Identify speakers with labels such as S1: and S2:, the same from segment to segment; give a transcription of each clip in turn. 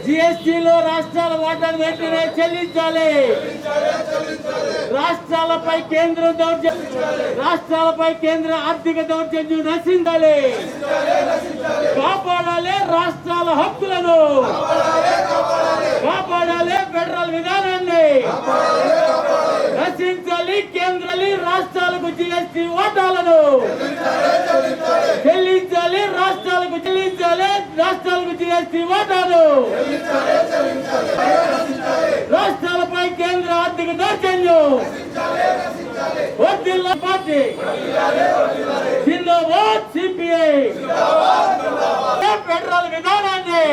S1: జీఎస్టీలో రాష్ట్రాల వాటాను వెంటనే చెల్లించాలి. రాష్ట్రాలపై కేంద్ర ఆర్థిక దౌర్జన్యం నశించాలి. కాపాడాలి రాష్ట్రాల హక్కులను, కాపాడాలి ఫెడరల్ విధానాన్ని, నశించాలి కేంద్ర రాష్ట్రాలకు జీఎస్టీ వాటాలను చెల్లించాలి. రాష్ట్రాలకు జీఎస్టీ వాటాలు. రాష్ట్రాలపై కేంద్ర ఆర్థిక దౌర్జన్యం వర్ధిల్ల పార్టీ జిందాబాద్ సిపిఐ. ఫెడరల్ విధానాన్ని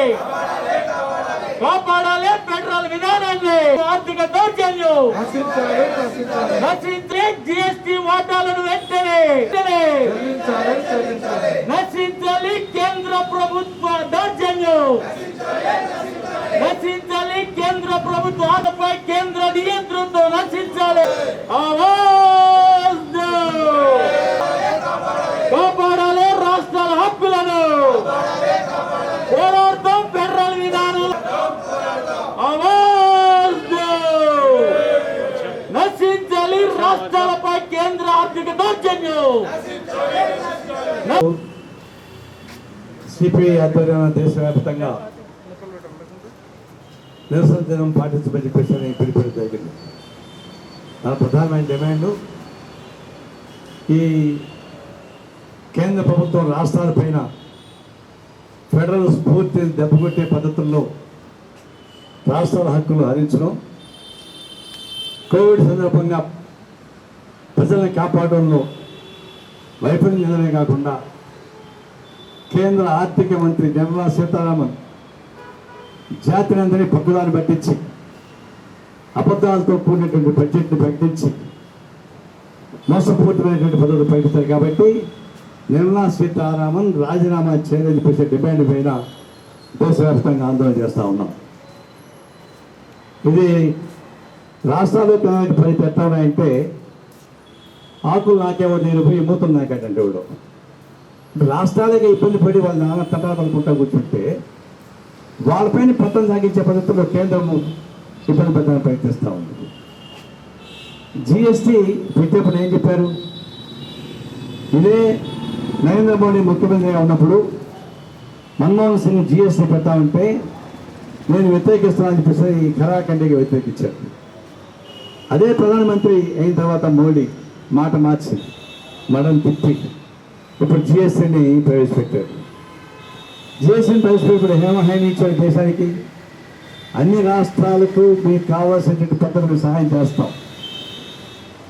S1: కాపాడాలి, ఫెడరల్ విధానాన్ని. ఆర్థిక దౌర్జన్యం నశించే జీఎస్టీ వాటాలను వెంటనే నశించాలి. కేంద్ర ప్రభుత్వ దౌర్జన్యం నశించాలి. కేంద్ర ప్రభుత్వాలపై కేంద్ర నియంత్రణతో నశించాలి. కాపాడాలి రాష్ట్రాల హక్కులను. పోరాడతాం ఫెడరల్ విధానం. నశించాలి రాష్ట్రాలపై కేంద్ర ఆర్థిక దౌర్జన్యం.
S2: సిపిఐ ఆధ్వర్యంలో దేశవ్యాప్తంగా నిరసన దినం పాటించమని చెప్పేసి పిలుపుని జరిగింది. మన ప్రధానమైన డిమాండ్ ఈ కేంద్ర ప్రభుత్వం రాష్ట్రాలపైన ఫెడరల్ స్ఫూర్తిని దెబ్బకొట్టే పద్ధతుల్లో రాష్ట్రాల హక్కులు హరించడం, కోవిడ్ సందర్భంగా ప్రజలను కాపాడడంలో వైఫల్యం చెందడమే కాకుండా కేంద్ర ఆర్థిక మంత్రి నిర్మలా సీతారామన్ జాతిని అందరినీ పట్టుదాన్ని పట్టించి అబద్ధాలతో కూడినటువంటి బడ్జెట్ని ప్రకటించి మోసపూరితమైనటువంటి పద్ధతులు ప్రకటిస్తారు. కాబట్టి నిర్మలా సీతారామన్ రాజీనామా చేయాలని చెప్పేసి డిమాండ్ పైన దేశవ్యాప్తంగా ఆందోళన చేస్తూ ఉన్నాం. ఇది రాష్ట్రాలు పని పెట్టాలంటే ఆకులు నాకేవో నేను పోయి మూతం నాకాడంటే వాడు రాష్ట్రాలకే ఇబ్బంది పడి వాళ్ళు నాన్న తటాలు పడుకుంటా కూర్చుంటే వాళ్ళపైన పట్టం సాగించే పద్ధతిలో కేంద్రము ఇబ్బంది పెట్టడానికి ప్రయత్నిస్తూ ఉంది. జిఎస్టీ పెట్టేప్పుడు ఏం చెప్పారు? ఇదే నరేంద్ర మోడీ ముఖ్యమంత్రిగా ఉన్నప్పుడు మన్మోహన్ సింగ్ జిఎస్టీ పెడతామంటే నేను వ్యతిరేకిస్తున్నానని చెప్పేసి ఈ ఖరాఖండిగా వ్యతిరేకించారు. అదే ప్రధానమంత్రి అయిన తర్వాత మోడీ మాట మార్చి మడం తిప్పి ఇప్పుడు జిఎస్టీని ప్రవేశపెట్టారు. జిఎస్టీని ప్రవేశపెట్టినప్పుడు హామీ ఇచ్చారు దేశానికి, అన్ని రాష్ట్రాలకు మీకు కావాల్సినటువంటి పద్ధతులకు సహాయం చేస్తాం,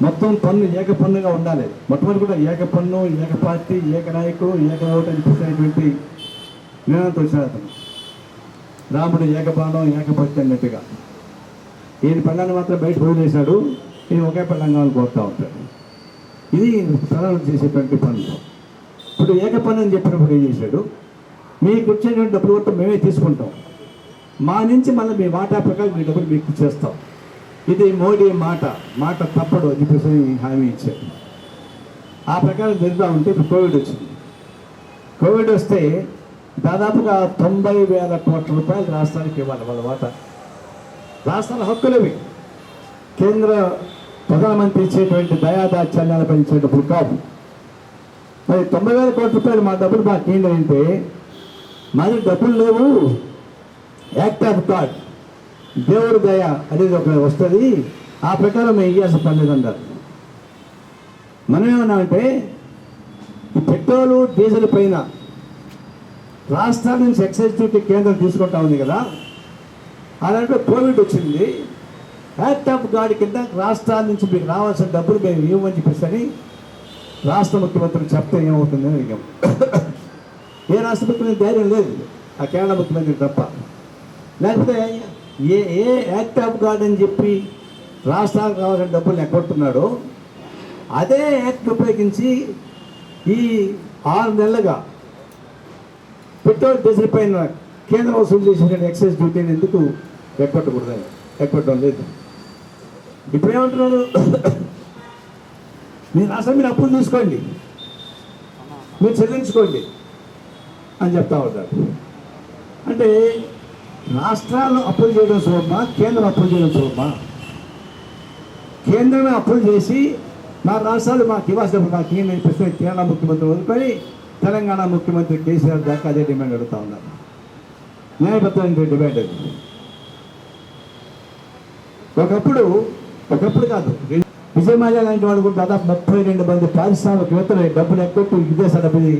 S2: మొత్తం పన్ను ఏక పన్నుగా ఉండాలి. మొట్టమొదటి కూడా ఏక పన్ను, ఏక పార్టీ, ఏక నాయకుడు, ఏక ఓటు అని చెప్పినటువంటి నిర్ణయంతో వచ్చారు అతను. రాముడు ఏకపానం ఏకపత్తి అన్నట్టుగా ఈయన పెళ్ళాన్ని మాత్రం బయట వదిలేశాడు, ఈయన ఒకే పెళ్ళంగా కోరుతూ ఉంటాడు. ఇది ప్రధానం చేసేటువంటి పనులు. ఇప్పుడు ఏకపన్ను అని చెప్పినప్పుడు ఏం చేశాడు? మీకు వచ్చేటువంటి డబ్బులు మొత్తం మేమే తీసుకుంటాం, మా నుంచి మళ్ళీ మీ వాటా ప్రకారం మీ డబ్బులు మీకు ఇచ్చేస్తాం. ఇది మోడీ మాట తప్పడు అని చెప్పేసి హామీ ఇచ్చారు. ఆ ప్రకారం జరుగుతూ ఉంటే ఇప్పుడు కోవిడ్ వచ్చింది. కోవిడ్ వస్తే దాదాపుగా 90,000 కోట్ల రూపాయలు రాష్ట్రానికి ఇవ్వాలి వాళ్ళ వాటా. రాష్ట్రాల హక్కులవి, కేంద్ర ప్రధానమంత్రి ఇచ్చేటువంటి దయాదాచల్యాలపై ఇచ్చే డబ్బులు కావు. మరి 90,000 కోట్ల రూపాయలు మా డబ్బులు మాకు ఏంటంటే మాది డబ్బులు లేవు, యాక్ట్ ఆఫ్ గాడ్ దేవుడి దయ అనేది ఒక వస్తుంది, ఆ ప్రకారం మేము ఇవ్వాల్సిన పని లేదన్నారు. మనం ఏమన్నామంటే ఈ పెట్రోలు డీజిల్ పైన రాష్ట్రాల నుంచి ఎక్సైజ్ డ్యూటీ కేంద్రం తీసుకుంటా ఉంది కదా, అలాంటి కోవిడ్ వచ్చింది, యాక్ట్ ఆఫ్ గాడ్ కింద రాష్ట్రాల నుంచి మీకు రావాల్సిన డబ్బులు మేము ఇవ్వమని చెప్పేసి అని రాష్ట్ర ముఖ్యమంత్రి చెప్తే ఏమవుతుందని అడిగాం. ఏ రాష్ట్ర ముఖ్యమంత్రి ధైర్యం లేదు, ఆ కేరళ ముఖ్యమంత్రి తప్ప. లేకపోతే ఏ యాక్ట్ ఆఫ్ గాడ్ అని చెప్పి రాష్ట్రాలకు కావాల్సిన డబ్బులు ఎక్కొడుతున్నాడో అదే యాక్ట్ ఉపయోగించి ఈ 6 నెలలుగా పెట్రోల్ డీజిల్ పైన కేంద్రం వసూలు చేసిన ఎక్సైజ్ డ్యూటీని ఎందుకు ఎక్కొట్టకూడదని ఎక్కొట్టడం లేదు. ఇప్పుడు ఏమంటున్నారు? మీ రాష్ట్రం మీరు అప్పులు తీసుకోండి, మీరు చెల్లించుకోండి అని చెప్తా ఉంటారు. అంటే రాష్ట్రాలు అప్పులు చేయడం సులభమా, కేంద్రం అప్పులు చేయడం సులభమా? కేంద్రమే అప్పులు చేసి మా రాష్ట్రాలు మాకు ఇవ్వాల్సినప్పుడు మాకు ఏం ప్రశ్న కేరళ ముఖ్యమంత్రి వదులుకొని తెలంగాణ ముఖ్యమంత్రి కేసీఆర్ దాకా అదే డిమాండ్ అడుగుతా ఉన్నారు. న్యాయబద్ధమైన డిమాండ్ అది. ఒకప్పుడు కాదు, విజయమాల్యా లాంటి వాళ్ళు కూడా దాదాపు 32 మంది పారిశ్రామికవేత్తలు డబ్బులు ఎక్కొట్టు విదేశ డబ్బుని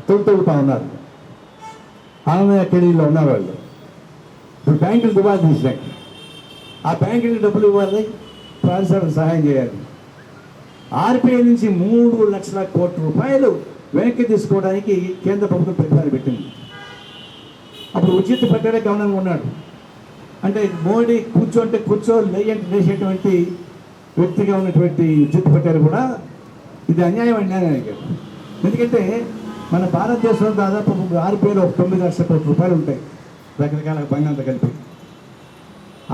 S2: తొలుతొలుగుతూ ఉన్నారు. ఆనంద కెరీర్లో ఉన్నారు వాళ్ళు. ఇప్పుడు బ్యాంకులు దుబారా తీసినాయి. ఆ బ్యాంకులకు డబ్బులు ఇవ్వాలి, పారిశ్రామిక సహాయం చేయాలి. ఆర్బీఐ నుంచి 3 లక్షల కోట్ల రూపాయలు వెనక్కి తీసుకోవడానికి కేంద్ర ప్రభుత్వం ప్రతిపాదన పెట్టింది. అప్పుడు ఉచిత పెట్టడే గమనంగా ఉన్నాడు. అంటే మోడీ కూర్చో లేచేటువంటి వ్యక్తిగా ఉన్నటువంటి ఉచిత పెట్టారు కూడా ఇది అన్యాయం అడిగారు. ఎందుకంటే మన భారతదేశంలో దాదాపు ఆర్బీఐలో 9 లక్షల కోట్ల రూపాయలు ఉంటాయి రకరకాల బంగారంతో కలిపి.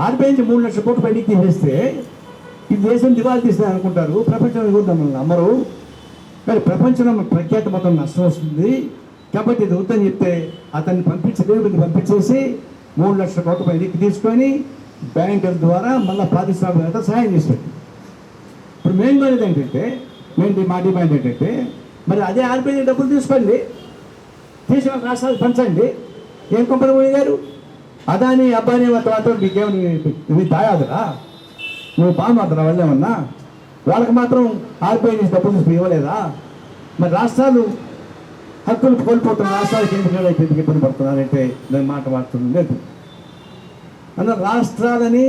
S2: ఆర్బీఐ నుంచి 3 లక్షల కోట్ల పైకి తీసేస్తే ఈ దేశం దివాళీ తీస్తుంది అనుకుంటారు. ప్రపంచంలో కూడా మమ్మల్ని నమ్మరు. కానీ ప్రపంచంలో ప్రఖ్యాతి మొత్తం నష్టం వస్తుంది. కాబట్టి ఇది వద్దని చెప్తే అతన్ని పంపించేసి 3 లక్షల కోట్ల పైకి తీసుకొని బ్యాంకుల ద్వారా మళ్ళీ పారిశ్రామిక సహాయం చేశాడు. ఇప్పుడు మేము అనేది ఏంటంటే మా డిమాండ్ ఏంటంటే మరి అదే ఆర్బీఐ డబ్బులు తీసుకోండి, తీసిన రాష్ట్రాలు పంచండి. ఏం కంపెనీ పోయారు? అదాని అబ్బాని తర్వాత మీకేమి దాయాదురా? నువ్వు బాగుమాత్రం వాళ్ళేమన్నా వాళ్ళకి మాత్రం ఆర్బీఐ నుంచి డబ్బులు తీసుకుని ఇవ్వలేదా? మరి రాష్ట్రాలు హక్కులు కోల్పోతున్న రాష్ట్రాలకు ఎందుకు ఇబ్బంది పడుతున్నారంటే దాని మాట మారుతుంది లేదు. అందులో రాష్ట్రాలని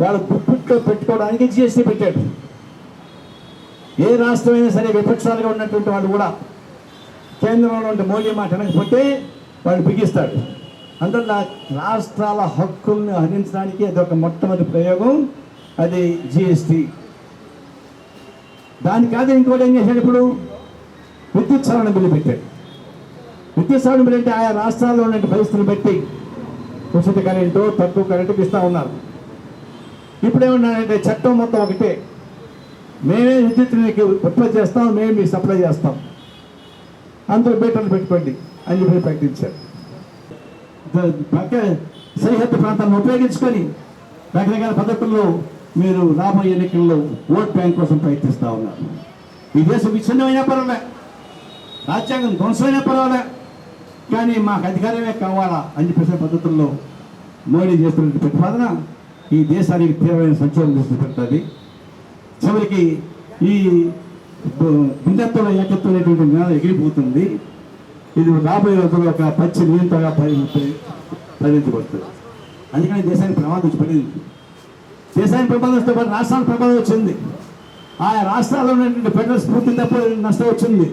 S2: వాళ్ళ గుప్పిట్లో పెట్టుకోవడానికి జిఎస్టీ పెట్టాడు. ఏ రాష్ట్రమైనా సరే విపక్షాలుగా ఉన్నటువంటి వాళ్ళు కూడా కేంద్రంలో ఉంటే మోడీ మాట అనకపోతే వాళ్ళు బిగిస్తాడు. అందువల్ల రాష్ట్రాల హక్కుల్ని హరించడానికి అదొక మొట్టమొదటి ప్రయోగం, అది జిఎస్టీ. దాని కాదు ఇంకోటి ఏం చేశాడు, ఇప్పుడు విద్యుత్ సవరణ బిల్లు పెట్టాడు. విద్యుత్ సవరణ బిల్లు అంటే ఆయా రాష్ట్రాల్లో ఉన్న పరిస్థితులు బట్టి ఉచిత కరెంటు తక్కువ కరెంటుకి ఇస్తూ ఉన్నారు. ఇప్పుడు ఏమన్నారంటే చట్టం మొత్తం ఒకటే, మేమే విద్యుత్తుకి ఉత్పత్తి చేస్తాం, మేమే మీకు సప్లై చేస్తాం, అందరూ మీటర్లు పెట్టుకోండి అని చెప్పి ప్రకటించారు. పక్క సరిహద్దు ప్రాంతాలను ఉపయోగించుకొని రకరకాల పద్ధతుల్లో మీరు రాబోయే ఎన్నికల్లో ఓట్ బ్యాంక్ కోసం ప్రయత్నిస్తూ ఉన్నారు. ఈ దేశం విచ్ఛిన్నమైనా పర్వాలే, రాజ్యాంగం ధ్వంసమైనా పర్వాలే, కానీ మాకు అధికారమే కావాలా అని చెప్పేసిన పద్ధతుల్లో మోడీ చేస్తున్న ప్రతిపాదన ఈ దేశానికి తీవ్రమైన సంచలనం చేసి పెడుతుంది. చివరికి ఈ భిన్నత్వం ఏకత్వం అనేటువంటి నేల ఎగిరిపోతుంది. ఇది రాబోయే రోజుల్లో ఒక పచ్చి నియంత్రణగా పరిగణించబడుతుంది. అందుకని దేశానికి ప్రమాదం వచ్చి పడింది. దేశానికి ప్రమాదం వస్తే పాటు రాష్ట్రానికి ప్రమాదం వచ్చింది. ఆయా రాష్ట్రాల్లో ఉన్నటువంటి ఫెడరల్ స్ఫూర్తి తప్ప నష్టం వచ్చింది.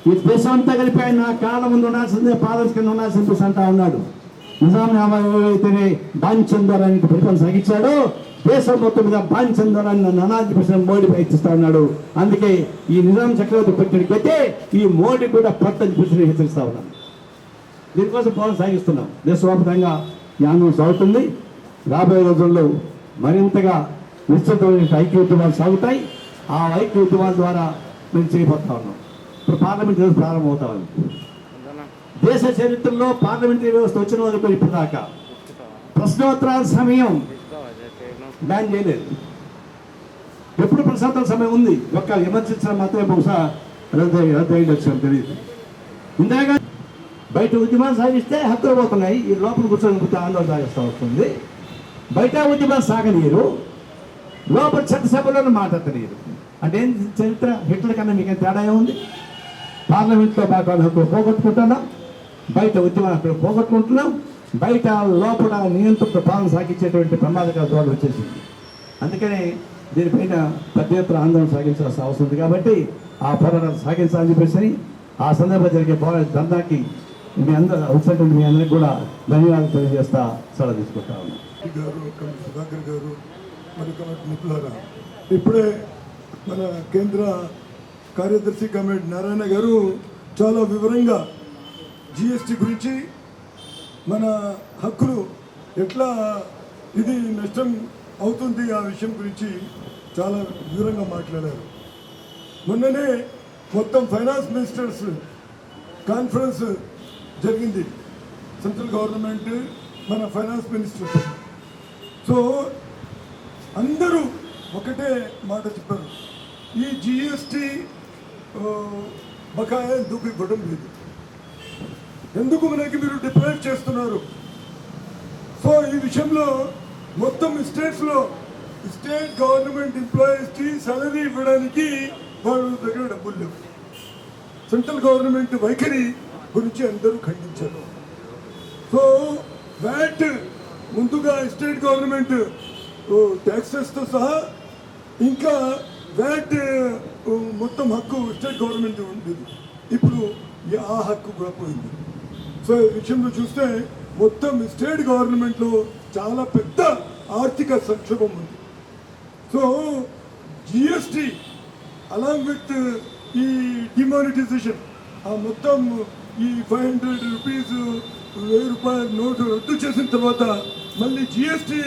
S2: ఈ దేశం అంతా కలిపి ఆయన కాళ్ళ ముందు ఉండాల్సిందే, పాలన కింద ఉండాల్సింది అంటా ఉన్నాడు. నిజాం అయితేనే బాంచందరాన్ని పరిపాలన సాగించాడో దేశం మొత్తం మీద బాంచందరాన్ని అనాది ప్రశ్న మోడీ ప్రయత్నిస్తూ ఉన్నాడు. అందుకే ఈ నిజాం చక్రవర్తి పెట్టినకైతే ఈ మోడీ కూడా పట్టని ప్రశ్న హెచ్చరిస్తూ ఉన్నాడు. దీనికోసం పోరాటం సాగిస్తున్నాం. దేశవ్యాప్తంగా ఈ ఆందోళన సాగుతుంది. రాబోయే రోజుల్లో మరింతగా విస్తృతమైన ఐక్య ఉద్యమాలు సాగుతాయి. ఆ ఐక్య ఉద్యమాల ద్వారా మేము చేయబోతా ఉన్నాం. ఇప్పుడు పార్లమెంట్ వ్యవస్థ ప్రారంభమవుతా ఉంది. దేశ చరిత్రలో పార్లమెంటరీ వ్యవస్థ వచ్చిన వరకు ఇప్పుడు దాకా ప్రశ్నోత్తరాల సమయం బ్యాన్ చేయలేదు. ఎప్పుడు ప్రశ్నోత్తరాల సమయం ఉంది, ఒక్క ఎమర్జెన్సీ మాత్రమే బహుశా రద్దు వచ్చాం తెలియదు. ఇందాక బయట ఉద్యమాలు సాగిస్తే హక్కులు పోతున్నాయి, ఈ లోపల కూర్చొని ఆందోళన సాగిస్తూ వస్తుంది. బయట ఉద్యమాలు సాగనీయరు, లోపల చట్టసభలోనే మాట్లాడతలేరు. అంటే ఏం చరిత్ర? హిట్లర్ కన్నా మీకేం తేడా ఉంది? పార్లమెంట్లో బాగా హక్కులు పోగొట్టుకుంటున్నాం, బయట ఉద్యమాలు అక్కడ పోగొట్టుకుంటున్నాం, బయట లోపల నియంత్రిత పాలన సాగించేటువంటి ప్రమాదకర దోడు వచ్చేసింది. అందుకనే దీనిపైన పెద్ద ఎత్తున ఆందోళన సాగించాల్సిన అవసరం ఉంది. కాబట్టి ఆ పోరాటాలు సాగించాలని చెప్పేసి ఆ సందర్భంగా జరిగే పోరాట దందాకి మీ అందరూ వచ్చినటువంటి మీ అందరికీ కూడా ధన్యవాదాలు తెలియజేస్తా సెలవు తీసుకుంటా ఉన్నాను.
S3: సుధాకర్ గారు మరి నిపుణులారా, ఇప్పుడే మన కేంద్ర కార్యదర్శి కమిటీ నారాయణ గారు చాలా వివరంగా జిఎస్టీ గురించి, మన హక్కులు ఎట్లా ఇది నష్టం అవుతుంది ఆ విషయం గురించి చాలా వివరంగా మాట్లాడారు. మొన్ననే మొత్తం ఫైనాన్స్ మినిస్టర్స్ కాన్ఫరెన్స్ జరిగింది. సెంట్రల్ గవర్నమెంట్, మన ఫైనాన్స్ మినిస్టర్. సో అందరూ ఒకటే మాట చెప్పారు, ఈ జిఎస్టీ బకాయి ఎందుకు ఇవ్వడం లేదు, ఎందుకు మనకి మీరు డిప్రైవ్ చేస్తున్నారు. సో ఈ విషయంలో మొత్తం స్టేట్స్లో స్టేట్ గవర్నమెంట్ ఎంప్లాయీస్కి సాలరీ ఇవ్వడానికి వాళ్ళ దగ్గర డబ్బులు లేవు. సెంట్రల్ గవర్నమెంట్ వైఖరి గురించి అందరూ ఖండించారు. సో వ్యాట్ ముందుగా స్టేట్ గవర్నమెంట్ ట్యాక్సెస్తో సహా ఇంకా వ్యాట్ మొత్తం హక్కు స్టేట్ గవర్నమెంట్ ఉండేది, ఇప్పుడు ఆ హక్కు కూడా పోయింది. సో ఈ విషయంలో చూస్తే మొత్తం స్టేట్ గవర్నమెంట్లో చాలా పెద్ద ఆర్థిక సంక్షోభం ఉంది. సో జిఎస్టీ అలాంగ్ విత్ ఈ డిమానిటైజేషన్, ఆ మొత్తం ఈ 500 రూపీస్ 1000 రూపాయల నోటు రద్దు చేసిన తర్వాత మళ్ళీ జిఎస్టీ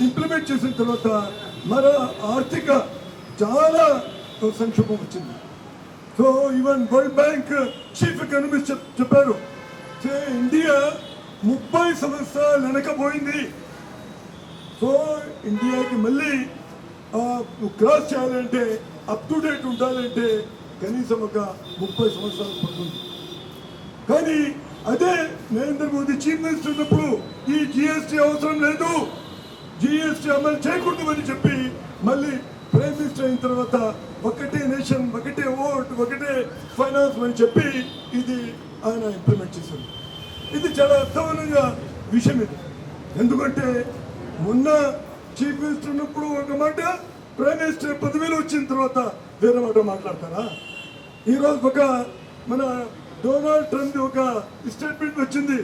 S3: ఇంప్లిమెంట్ చేసిన తర్వాత మన ఆర్థిక చాలా సంక్షోభం వచ్చింది. So even world bank chief economist చెప్పారు, ఇండియా 30 సంవత్సరాలు వెనకపోయింది. సో ఇండియాకి మళ్ళీ క్రాస్ చేయాలంటే, అప్ టు డేట్ ఉండాలంటే కనీసం ఒక 30 సంవత్సరాలు పడుతుంది. కానీ అదే నరేంద్ర మోదీ చీఫ్ మినిస్టర్ ఉన్నప్పుడు ఈ జిఎస్టీ అవసరం లేదు, జిఎస్టీ అమలు చేయకూడదు అని చెప్పి మళ్ళీ ప్రైమ్ మినిస్టర్ అయిన తర్వాత ఒకటే నేషన్, ఒకటే ఓట్, ఒకటే ఫైనాన్స్ అని చెప్పి ఇది ఆయన ఇంప్లిమెంట్ చేశారు. ఇది చాలా అర్థవంతంగా విషయం ఇది. ఎందుకంటే మొన్న చీఫ్ మినిస్టర్ ఉన్నప్పుడు ఒక మాట, ప్రైమ్ మినిస్టర్ పదవిలో వచ్చిన తర్వాత వేరే మాట మాట్లాడతారా? ఈరోజు ఒక మన డొనాల్డ్ ట్రంప్ ఒక స్టేట్మెంట్ వచ్చింది,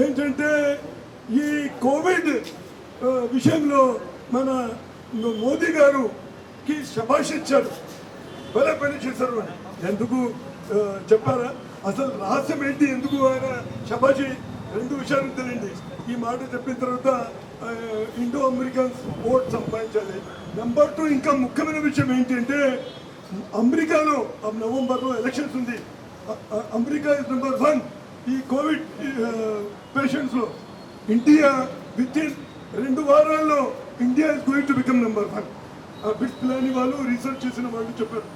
S3: ఏంటంటే ఈ కోవిడ్ విషయంలో మన మోదీ గారుకి శభాష్ ఇచ్చారు, భలే పని చేశారు అని. ఎందుకు చెప్పారా? అసలు రహస్యం ఏంటి, ఎందుకు ఆయన శభాషి? 2 విషయాలు తెలియండి. ఈ మాట చెప్పిన తర్వాత ఇండో అమెరికన్స్ ఓట్ సంపాదించాలి. నెంబర్ 2 ఇంకా ముఖ్యమైన విషయం ఏంటంటే అమెరికాలో నవంబర్లో ఎలక్షన్స్ ఉంది. అమెరికా ఇస్ నెంబర్ 1 ఈ కోవిడ్ పేషెంట్స్లో. ఇండియా విత్ ఇన్ 2 వారాల్లో India is going to become number 1. BITS Pilani వాళ్ళు రీసెర్చ్ చేసిన వాళ్ళు చెప్పారు.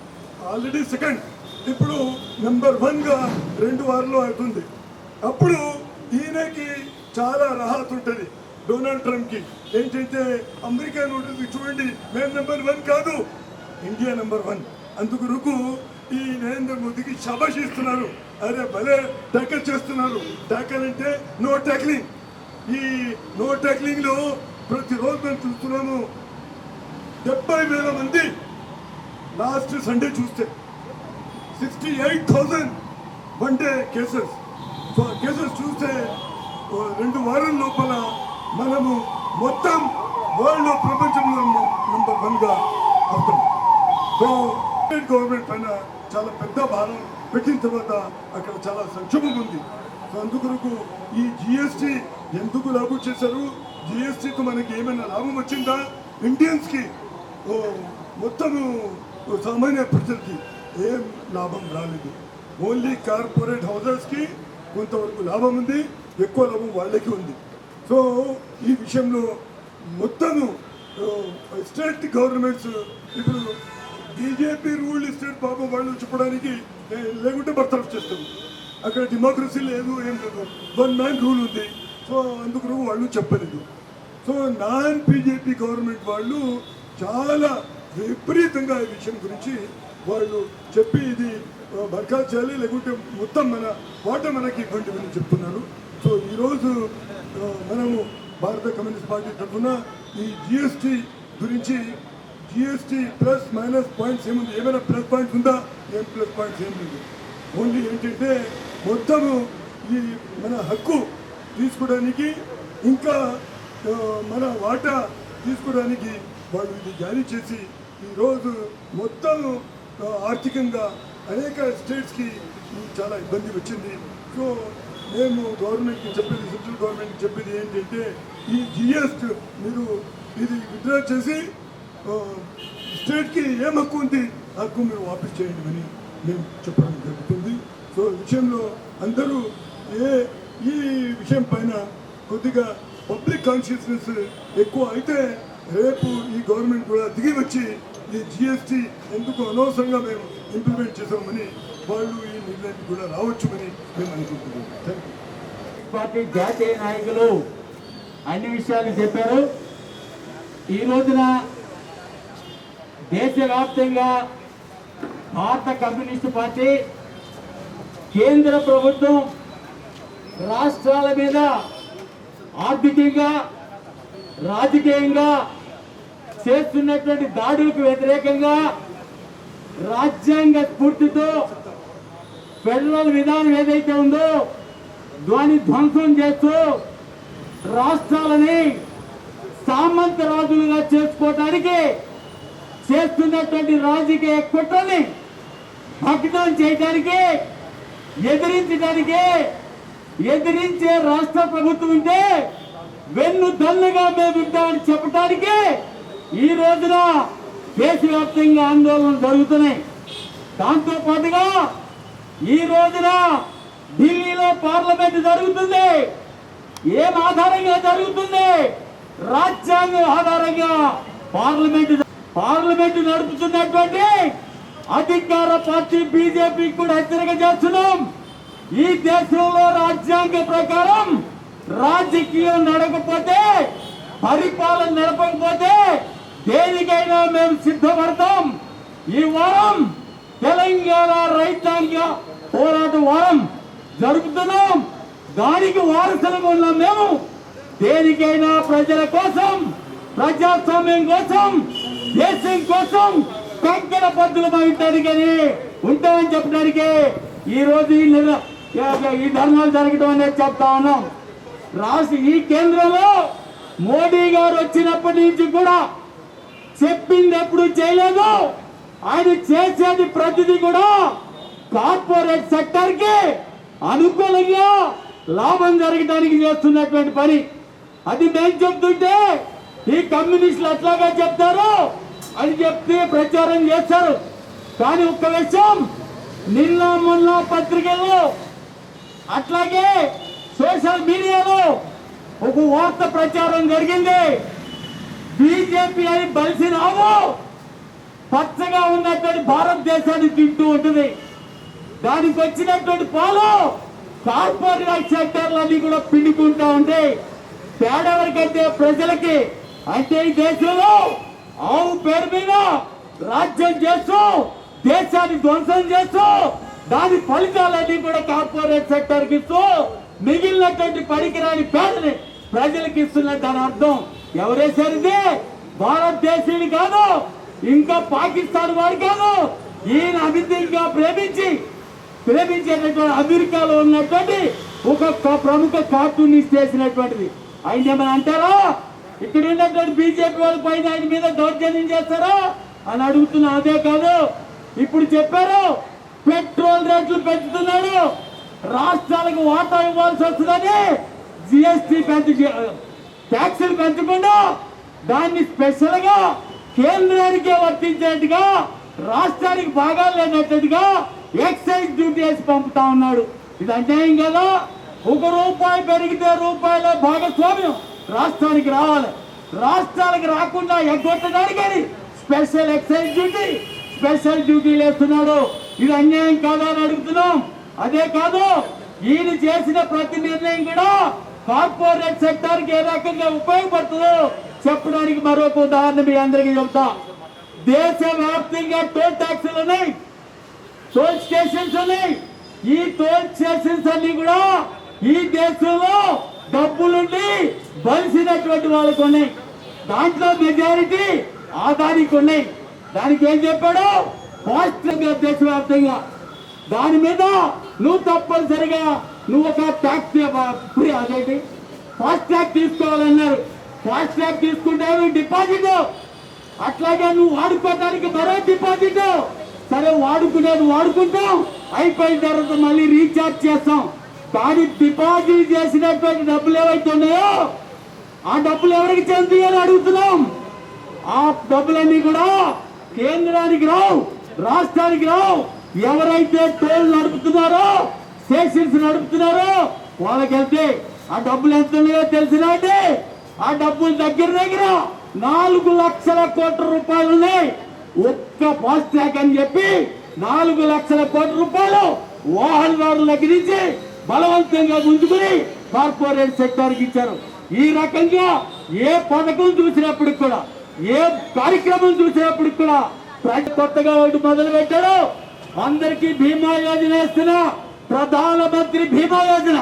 S3: ఆల్రెడీ సెకండ్, ఇప్పుడు నెంబర్ 1గా 2 వారాల్లో అవుతుంది. అప్పుడు ఈయనకి చాలా రాహత్ ఉంటుంది డొనాల్డ్ ట్రంప్కి. ఏంటంటే అమెరికా ఉంటుంది, చూడండి మేము నెంబర్ 1 కాదు, ఇండియా నెంబర్ 1. అందుకు ఈ నరేంద్ర మోదీకి శబాష్ ఇస్తున్నారు, అరే భలే ట్యాకిల్ చేస్తున్నారు. ట్యాకిల్ అంటే నో ట్యాక్లింగ్. ఈ నో ట్యాక్లింగ్లో ప్రతిరోజు మేము చూస్తున్నాము 70,000 మంది. లాస్ట్ సండే చూస్తే 68,000 one day cases. So cases చూస్తే 2 వారాల లోపల మనము మొత్తం వరల్డ్లో ప్రపంచంలో నెంబర్ 1గా అవుతాం. సో స్టేట్ గవర్నమెంట్ పైన చాలా పెద్ద భారం పెట్టిన తర్వాత అక్కడ చాలా సంక్షోభం ఉంది. సో అందుకొరకు ఈ జిఎస్టీ ఎందుకు లాగు చేశారు? జిఎస్టీతో మనకి ఏమైనా లాభం వచ్చిందా? ఇండియన్స్కి మొత్తము సామాన్య ప్రజలకి ఏం లాభం రాలేదు. ఓన్లీ కార్పొరేట్ హౌజెస్కి కొంతవరకు లాభం ఉంది, ఎక్కువ లాభం వాళ్ళకి ఉంది. సో ఈ విషయంలో మొత్తము స్టేట్ గవర్నమెంట్స్ ఇప్పుడు బీజేపీ రూల్ స్టేట్ పాపం వాళ్ళు చెప్పడానికి లేకుంటే బర్తరఫ్ చేస్తారు. అక్కడ డెమోక్రసీ లేదు, ఏం లేదు, 1 మ్యాన్ రూల్ ఉంది. సో అందుకు వాళ్ళు చెప్పలేదు. సో నాన్ బీజేపీ గవర్నమెంట్ వాళ్ళు చాలా విపరీతంగా ఈ విషయం గురించి వాళ్ళు చెప్పి ఇది బర్ఖాస్తు చేయాలి, లేకుంటే మొత్తం మన వాట మనకి ఇవ్వండి అని చెప్తున్నారు. సో ఈరోజు మనము భారత కమ్యూనిస్ట్ పార్టీ తరఫున ఈ జిఎస్టీ గురించి, జిఎస్టీ ప్లస్ మైనస్ పాయింట్స్ ఏముంది, ఏమైనా ప్లస్ పాయింట్స్ ఉందా? ఏం ప్లస్ పాయింట్స్ ఏం లేదు. ఓన్లీ ఏంటంటే మొత్తము ఈ మన హక్కు తీసుకోవడానికి, ఇంకా మన వాటా తీసుకోవడానికి వాళ్ళు ఇది జారీ చేసి ఈరోజు మొత్తం ఆర్థికంగా అనేక స్టేట్స్కి చాలా ఇబ్బంది వచ్చింది. సో మేము గవర్నమెంట్కి చెప్పేది, సెంట్రల్ గవర్నమెంట్కి చెప్పేది ఏంటంటే ఈ జిఎస్టీ మీరు ఇది విత్డ్రా చేసి స్టేట్కి ఏం హక్కు ఉంది హక్కు మీరు వాపస్ చేయండి అని మేము చెప్పడం జరుగుతుంది. సో ఈ విషయంలో అందరూ ఈ విషయం పైన కొద్దిగా పబ్లిక్ కాన్షియస్నెస్ ఎక్కువ అయితే రేపు ఈ గవర్నమెంట్ కూడా దిగి వచ్చి ఈ జిఎస్టీ ఎందుకు అనవసరంగా మేము ఇంప్లిమెంట్ చేసామని వాళ్ళు ఈ నిర్ణయానికి కూడా రావచ్చుమని మేము అనుకుంటున్నాం. Thank you.
S1: పార్టీ జాతీయ నాయకులు అన్ని విషయాలు చెప్పారు. ఈ రోజున దేశవ్యాప్తంగా భారత కమ్యూనిస్టు పార్టీ కేంద్ర ప్రభుత్వం రాష్ట్రాల మీద ఆర్థికంగా రాజకీయంగా చేస్తున్నటువంటి దాడులకు వ్యతిరేకంగా రాజ్యాంగ స్ఫూర్తితో ఫెడరల్ విధానం ఏదైతే ఉందో దాన్ని ధ్వంసం చేస్తూ రాష్ట్రాలని సామంత రాజులుగా చేసుకోవడానికి చేస్తున్నటువంటి రాజకీయ కుట్రని భగ్నం చేయడానికి ఎదిరించే రాష్ట్ర ప్రభుత్వం ఉంటే వెన్ను దన్నుగా మేము ఉంటామని చెప్పడానికి ఈ రోజున దేశవ్యాప్తంగా ఆందోళనలు జరుగుతున్నాయి. దాంతో పాటుగా ఈ రోజున ఢిల్లీలో పార్లమెంట్ జరుగుతుంది. ఏం ఆధారంగా జరుగుతుంది? రాజ్యాంగం ఆధారంగా పార్లమెంట్ నడుపుతున్నటువంటి అధికార పార్టీ బీజేపీకి కూడా హెచ్చరిక చేస్తున్నాం. ఈ దేశంలో రాజ్యాంగం ప్రకారం రాజకీయం నడకపోతే, పరిపాలన నడపకపోతే దేనికైనా మేము సిద్ధపడతాం. ఈ వారం తెలంగాణ రైతాంగ పోరాట వారం జరుపుతున్నాం. దానికి వారసులుగా ఉన్నాం. మేము దేనికైనా ప్రజల కోసం, ప్రజాస్వామ్యం కోసం, దేశం కోసం కంకణ పద్ధతులు ఉంటామని చెప్పడానికి ఈ రోజు ఈ ధర్నాలు జరగడం అనేది చెప్తా ఉన్నాం. ఈ కేంద్రంలో మోడీ గారు వచ్చినప్పటి నుంచి కూడా చెప్పింది ఎప్పుడు చేయలేదు. ఆయన చేసేది ప్రతిదీ కూడా కార్పొరేట్ సెక్టర్ కి అనుకూలంగా లాభం జరగడానికి చేస్తున్నటువంటి పని. అది మేము చెప్తుంటే ఈ కమ్యూనిస్టులు అట్లాగా చెప్తారు అని చెప్తే ప్రచారం చేస్తారు. కానీ ఒక్క విషయం, నిన్న మొన్న పత్రికల్లో అట్లాగే సోషల్ మీడియాలో ఒక వార్త ప్రచారం జరిగింది. బీజేపీ అని బలిసి రావు పచ్చగా ఉన్నటువంటి భారతదేశాన్ని తింటూ ఉంటుంది. దానికి వచ్చినటువంటి పాలు కార్పొరేట్ సెక్టర్లన్నీ కూడా పిండుకుంటా ఉంటాయి. పేదవారికైతే ప్రజలకి అంటే ఈ దేశంలో ఆవు పేరు మీద రాజ్యం చేస్తూ దేశాన్ని ధ్వంసం చేస్తూ దాని ఫలితాలన్నీ కూడా కార్పొరేట్ సెక్టర్ కి ఇస్తూ మిగిలినటువంటి పనికిరాని పేదని ప్రజలకు ఇస్తున్నట్టు దాని అర్థం. ఎవరేసారిది? భారతదేశీయులు కాదు, ఇంకా పాకిస్తాన్ వాడు కాదు. ఈయన అమితంగా ప్రేమించేటటువంటి అమెరికాలో ఉన్నటువంటి ఒక ప్రముఖ కార్టూనిస్ట్ చేసినటువంటిది. ఆయన ఏమైనా అంటారా? ఇక్కడ ఉన్నటువంటి బీజేపీ వాళ్ళ పైన ఆయన మీద దౌర్జన్యం చేస్తారా అని అడుగుతున్నా. అదే కాదు, ఇప్పుడు చెప్పారు పెట్రోల్ రేట్లు పెంచుతున్నాడు, రాష్ట్రాలకు వాటా ఇవ్వాల్సి వస్తుందని జిఎస్టీ ట్యాక్సులు పెంచకుండా దాన్ని స్పెషల్ గా కేంద్రానికే వర్తించేట్టుగా రాష్ట్రానికి బాగా లేనట్టుగా ఎక్సైజ్ డ్యూటీ వేసి పంపుతా ఉన్నాడు. ఇది అన్యాయం కదా. ₹1 పెరిగితే రూపాయల భాగస్వామ్యం రాష్ట్రానికి రావాలి. రాష్ట్రాలకు రాకుండా ఎగ్గొట్టడానికి స్పెషల్ ఎక్సైజ్ డ్యూటీ, స్పెషల్ డ్యూటీలు వేస్తున్నాడు. ఇది అన్యాయం కాదా అని అడుగుతున్నాం. అదే కాదు, ఈయన చేసిన ప్రతి నిర్ణయం కూడా కార్పొరేట్ సెక్టర్ కి ఏ రకంగా ఉపయోగపడుతుందో చెప్పడానికి మరొక ఉదాహరణ మీ అందరికీ చెప్తా. దేశవ్యాప్తంగా టోల్ ట్యాక్సులు ఉన్నాయి, టోల్ స్టేషన్స్ ఉన్నాయి. ఈ టోల్ స్టేషన్స్ అన్ని కూడా ఈ దేశంలో డబ్బులుండి బలిసినటువంటి వాళ్ళకు ఉన్నాయి. దాంట్లో మెజారిటీ ఆదానికి ఉన్నాయి. దానికి ఏం చెప్పాడు? ఫాస్ట్ దేశవ్యాప్తంగా దాని మీద నువ్వు తప్పనిసరిగా నువ్వు ఒక ట్యాక్స్ ఫ్రీ అదేంటి ఫాస్ట్ ట్యాగ్ తీసుకోవాలన్నారు. ఫాస్ట్ ట్యాగ్ తీసుకుంటే డిపాజిట్, అట్లాగే నువ్వు వాడుకోవడానికి మరో డిపాజిట్. సరే వాడుకునేది వాడుకుంటాం, అయిపోయిన తర్వాత మళ్ళీ రీఛార్జ్ చేస్తాం. కానీ డిపాజిట్ చేసినటువంటి డబ్బులు ఏవైతే ఉన్నాయో ఆ డబ్బులు ఎవరికి చెందుతాయని అడుగుతున్నాం. ఆ డబ్బులన్నీ కూడా కేంద్రానికి రావు, రాష్ట్రానికి రావు. ఎవరైతే టోల్ నడుపుతున్నారో, స్టేషన్స్ నడుపుతున్నారో వాళ్ళకి వెళ్తే ఆ డబ్బులు ఎంత ఉన్నాయో తెలిసినట్టే ఆ డబ్బులు దగ్గర 4 లక్షల కోట్ల రూపాయలు ఉన్నాయి. ఒక్క ఫాస్ట్ ట్రాక్ అని చెప్పి 4 లక్షల కోట్ల రూపాయలు వాహనదారుల దగ్గర నుంచి బలవంతంగా గుంజుకుని కార్పొరేట్ సెక్టార్కి ఇచ్చారు. ఈ రకంగా ఏ పథకం చూసినప్పుడు కూడా, ఏ కార్యక్రమం చూసినప్పుడు కూడా కొత్తగా ఒకటి మొదలు పెట్టాడు. అందరికీ బీమా యోజన వేస్తున్నా, ప్రధానమంత్రి బీమా యోజన.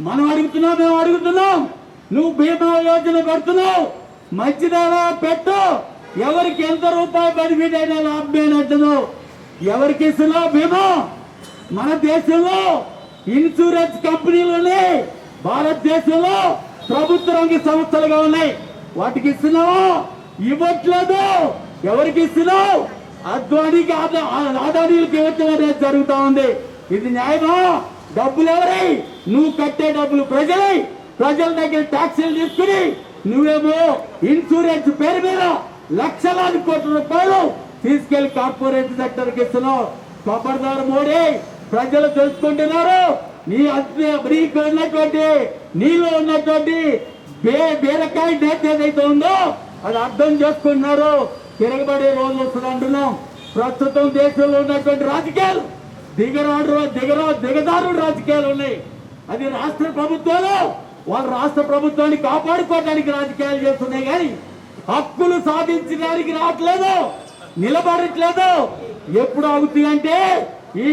S1: మేము అడుగుతున్నాం, నువ్వు బీమా యోజన పెడుతున్నావు, మంచిదేనా పెట్టు, ఎవరికి ఎంత రూపాయి బెనిఫిట్ అయినా లాభమేనంటున్నావు. ఎవరికి ఇస్తున్నావు బీమా? మన దేశంలో ఇన్సూరెన్స్ కంపెనీలు ఉన్నాయి, భారతదేశంలో ప్రభుత్వ రంగ సంస్థలుగా ఉన్నాయి. వాటికి ఇస్తున్నావు? ఇవ్వట్లేదు. ఎవరికి ఇస్తున్నావు? అద్వానికి ఆదానీలకు ఇవ్వటం అనేది జరుగుతూ ఉంది. ఇది న్యాయమా? డబ్బులు ఎవరై? నువ్వు కట్టే డబ్బులు ప్రజలై, ప్రజల దగ్గర ట్యాక్సీలు తీసుకుని నువ్వేమో ఇన్సూరెన్స్ పేరు మీద లక్షలాది కోట్ల రూపాయలు తీసుకెళ్లి కార్పొరేట్ సెక్టర్కి ఇస్తున్నావు. ఖబర్దార్ మోడీ, ప్రజలు తెలుసుకుంటున్నారు. నీకు ఉన్నటువంటి, నీలో ఉన్నటువంటి బీరకాయ నేత ఏదైతే ఉందో అది అర్థం చేసుకుంటున్నారు. తిరగబడే రోజు వస్తుంది అంటున్నాం. ప్రస్తుతం దేశంలో ఉన్నటువంటి రాజకీయాలు దిగదారు రాజకీయాలు ఉన్నాయి. అది రాష్ట్ర ప్రభుత్వాలు వాళ్ళ రాష్ట్ర ప్రభుత్వాన్ని కాపాడుకోవడానికి రాజకీయాలు చేస్తున్నాయి, కానీ హక్కులు సాధించడానికి రావట్లేదు, నిలబడట్లేదు. ఎప్పుడు ఆగుతుందంటే ఈ